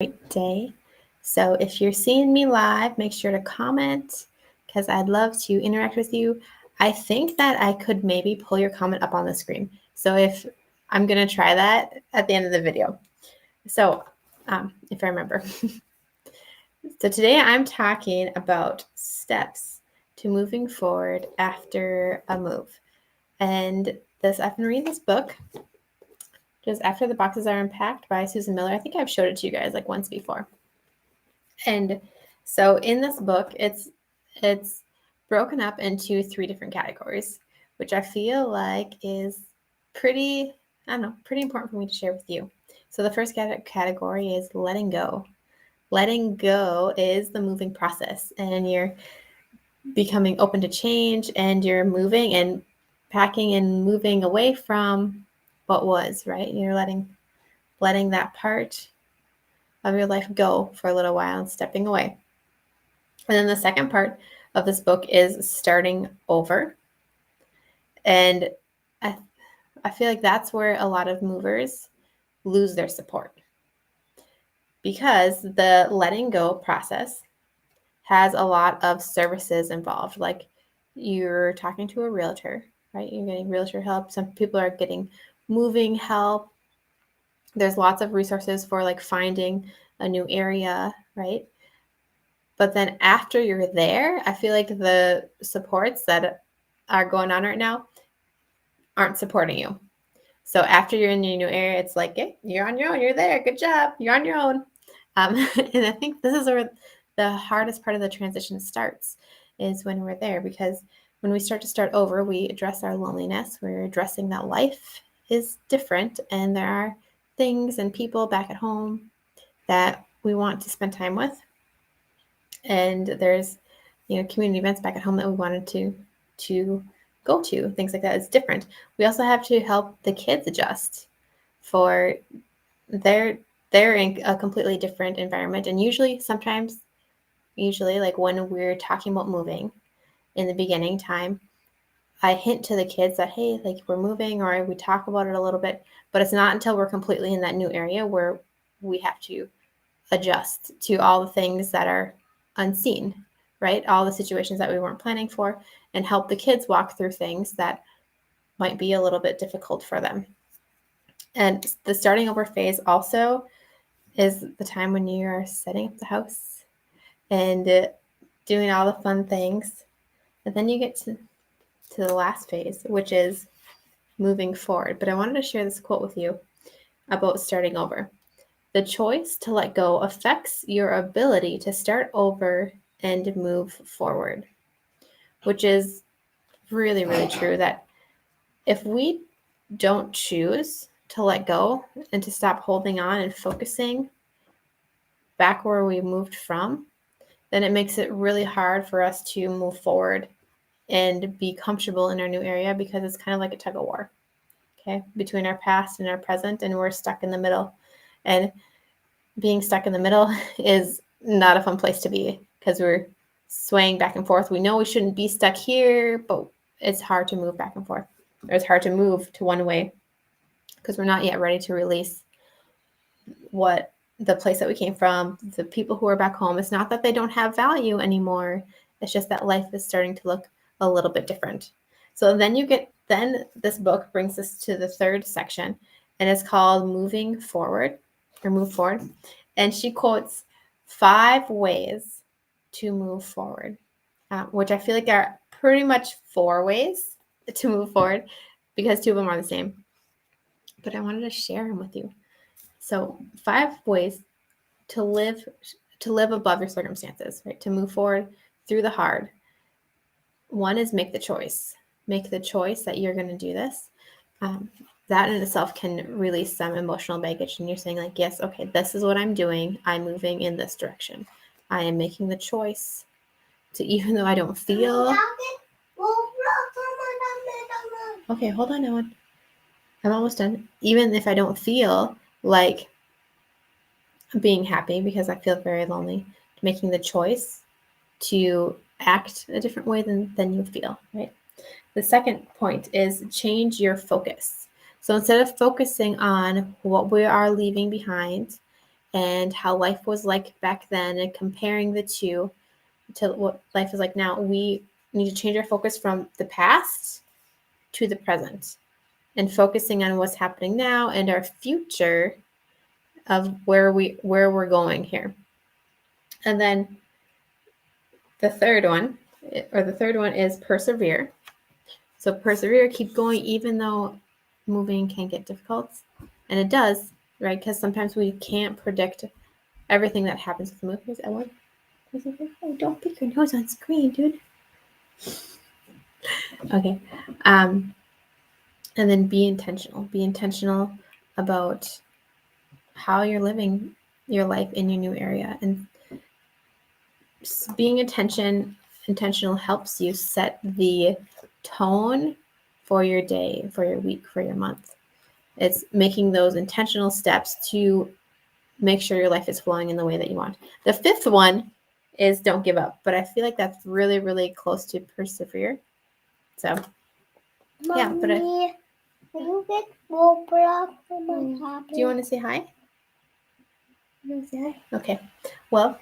great day. So if you're seeing me live, make sure to comment because I'd love to interact with you. I think that I could maybe pull your comment up on the screen. So if I'm going to try that at the end of the video. So if I remember. So today I'm talking about steps to moving forward after a move. And I've been reading this book just After the Boxes Are Unpacked by Susan Miller. I think I've showed it to you guys like once before. And so in this book, it's broken up into 3 different categories, which I feel like is pretty important for me to share with you. So the first category is letting go. Letting go is the moving process, and you're becoming open to change, and you're moving and packing and moving away from what was, right? You're letting that part of your life go for a little while and stepping away. And then the second part of this book is starting over. And I feel like that's where a lot of movers lose their support, because the letting go process has a lot of services involved. Like you're talking to a realtor, right? You're getting realtor help. Some people are getting moving help. There's lots of resources for like finding a new area, right? But then after you're there, I feel like the supports that are going on right now aren't supporting you. So after you're in your new area, it's like, hey, you're on your own. You're there. Good job. You're on your own. And I think this is where the hardest part of the transition starts, is when we're there. Because when we start over, we address our loneliness. We're addressing that life is different, and there are things and people back at home that we want to spend time with. And there's, community events back at home that we wanted to go to, things like that. It's different. We also have to help the kids adjust for they're in a completely different environment. And usually like when we're talking about moving in the beginning time, I hint to the kids that, hey, like we're moving, or we talk about it a little bit, but it's not until we're completely in that new area where we have to adjust to all the things that are unseen, right? All the situations that we weren't planning for, and help the kids walk through things that might be a little bit difficult for them. And the starting over phase also is the time when you are setting up the house and doing all the fun things. And then you get to the last phase, which is moving forward. But I wanted to share this quote with you about starting over. The choice to let go affects your ability to start over and move forward, which is really, really true. That if we don't choose to let go and to stop holding on and focusing back where we moved from, then it makes it really hard for us to move forward and be comfortable in our new area, because it's kind of like a tug of war, okay, between our past and our present, and we're stuck in the middle. And being stuck in the middle is not a fun place to be, because we're swaying back and forth. We know we shouldn't be stuck here, but it's hard to move back and forth. Or it's hard to move to one way because we're not yet ready to release what the place that we came from, the people who are back home. It's not that they don't have value anymore. It's just that life is starting to look a little bit different. So then this book brings us to the third section, and it's called Moving Forward, or Move Forward. And she quotes 5 ways to move forward, which I feel like are pretty much 4 ways to move forward, because 2 of them are the same. But I wanted to share them with you. So 5 ways to live above your circumstances, right? To move forward through the hard. 1 is make the choice. Make the choice that you're going to do this. That in itself can release some emotional baggage. And you're saying like, yes, okay, this is what I'm doing. I'm moving in this direction. I am making the choice to, even though I don't feel. Okay, hold on, Owen. I'm almost done. Even if I don't feel like being happy because I feel very lonely, making the choice to act a different way than you feel, right? The second point is change your focus. So instead of focusing on what we are leaving behind and how life was like back then and comparing the two to what life is like now, we need to change our focus from the past to the present and focusing on what's happening now and our future of where we're going here. And then the third one is persevere. So persevere, keep going even though moving can get difficult. And it does, right? Because sometimes we can't predict everything that happens with the move. Here's Ellen. Oh, don't pick your nose on screen, dude. Okay. And then be intentional. Be intentional about how you're living your life in your new area. And being intentional helps you set the tone for your day, for your week, for your month. It's making those intentional steps to make sure your life is flowing in the way that you want. The fifth one is don't give up, but I feel like that's really, really close to persevere. So, Mommy, yeah, but you get Roblox on my tablet? Do you want to say hi? You want to say hi? Okay. Well,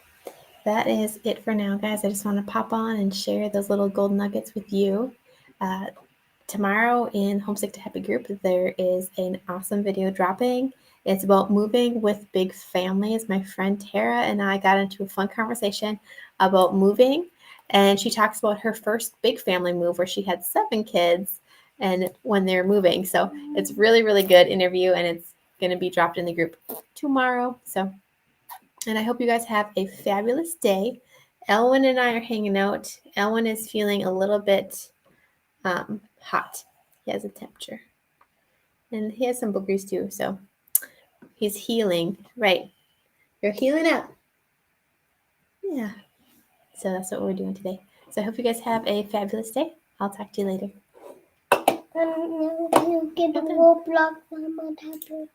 that is it for now, guys. I just want to pop on and share those little gold nuggets with you. Tomorrow in Homesick to Happy group, there is an awesome video dropping. It's about moving with big families. My friend Tara and I got into a fun conversation about moving, and she talks about her first big family move where she had 7 kids and when they're moving. So it's really, really good interview, and it's going to be dropped in the group tomorrow. So, and I hope you guys have a fabulous day. Elwin and I are hanging out. Elwin is feeling a little bit hot. He has a temperature. And he has some boogers too, so he's healing. Right. You're healing up. Yeah. So that's what we're doing today. So I hope you guys have a fabulous day. I'll talk to you later. You get Roblox on my tablet.